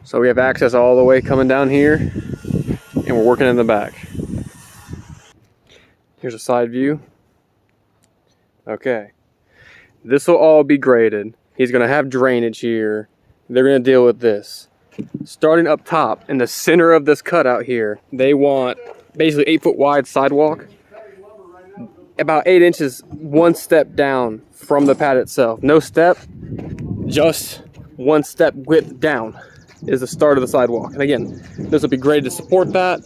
So we have access all the way coming down here, and we're working in the back. Here's a side view. Okay, this will all be graded. He's gonna have drainage here. They're gonna deal with this. Starting up top in the center of this cutout here, they want basically 8-foot wide sidewalk, about 8 inches, one step down from the pad itself. No step, just one step width down is the start of the sidewalk. And again, this will be graded to support that.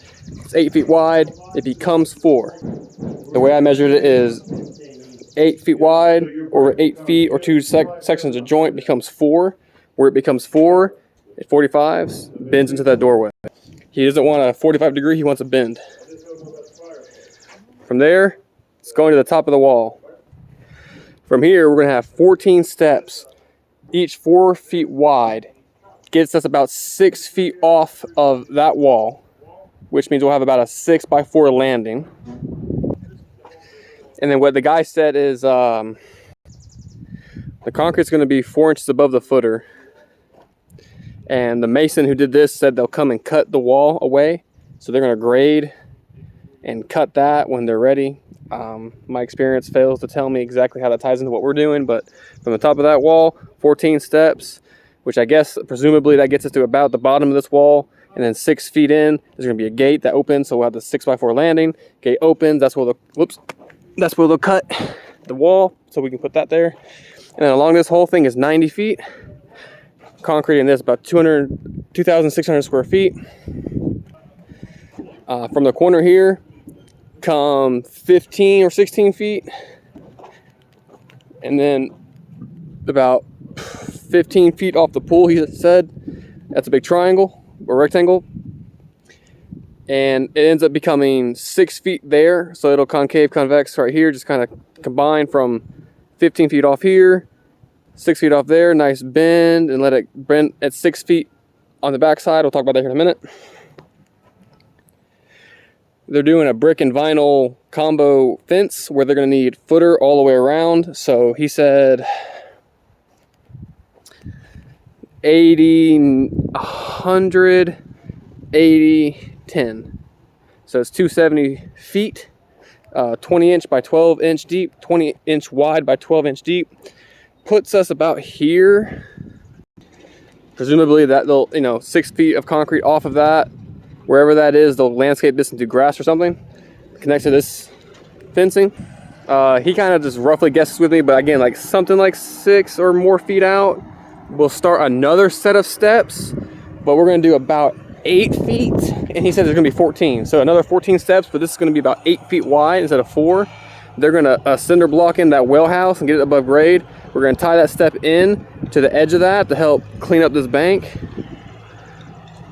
It's 8 feet wide, it becomes 4. The way I measured it is 8 feet wide over 8 feet or 2 sections of joint becomes 4. Where it becomes 4, at 45s, bends into that doorway. He doesn't want a 45 degree, he wants a bend. From there, it's going to the top of the wall. From here, we're gonna have 14 steps, each 4 feet wide. Gets us about 6 feet off of that wall, which means we'll have about a 6x4 landing. And then what the guy said is the concrete's gonna be 4 inches above the footer. And the mason who did this said they'll come and cut the wall away. So they're gonna grade and cut that when they're ready. My experience fails to tell me exactly how that ties into what we're doing, but from the top of that wall, 14 steps, which I guess presumably that gets us to about the bottom of this wall. And then 6 feet in, there's gonna be a gate that opens, so we'll have the 6x4 landing. Gate opens, that's where they'll cut the wall, so we can put that there. And then along this whole thing is 90 feet. Concrete in this about 2,600 square feet. From the corner here, come 15 or 16 feet. And then about 15 feet off the pool, he said, that's a big triangle or rectangle. And it ends up becoming 6 feet there. So it'll concave, convex right here, just kind of combine from 15 feet off here, 6 feet off there, nice bend, and let it bend at 6 feet on the back side. We'll talk about that here in a minute. They're doing a brick and vinyl combo fence where they're gonna need footer all the way around. So he said 80, 100, 80, 10. So it's 270 feet, 20 inch by 12 inch deep, 20 inch wide by 12 inch deep. Puts us about here. Presumably that they'll, 6 feet of concrete off of that. Wherever that is, they'll landscape this into grass or something. Connect to this fencing. He kind of just roughly guesses with me, but again, like something like 6 or more feet out. We'll start another set of steps, but we're gonna do about 8 feet. And he said there's gonna be 14. So another 14 steps, but this is gonna be about 8 feet wide instead of 4. They're gonna cinder block in that well house and get it above grade. We're gonna tie that step in to the edge of that to help clean up this bank.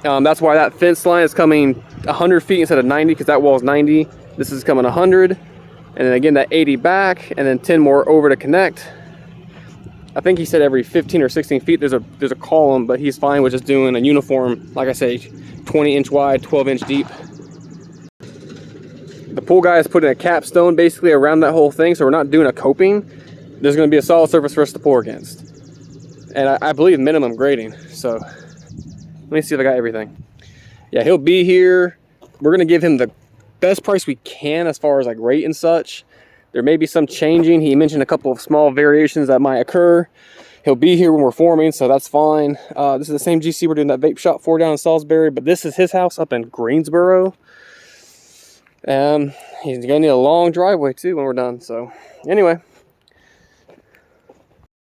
That's why that fence line is coming 100 feet instead of 90, because that wall is 90. This is coming 100. And then again, that 80 back, and then 10 more over to connect. I think he said every 15 or 16 feet there's a column, but he's fine with just doing a uniform, like I say, 20 inch wide, 12 inch deep. The pool guy is putting a capstone basically around that whole thing, so we're not doing a coping. There's going to be a solid surface for us to pour against. And I believe minimum grading. So let me see if I got everything. Yeah, he'll be here. We're going to give him the best price we can as far as like rate and such. There may be some changing. He mentioned a couple of small variations that might occur. He'll be here when we're forming, so that's fine. This is the same GC we're doing that vape shop for down in Salisbury, but this is his house up in Greensboro. He's gonna need a long driveway too when we're done. So anyway,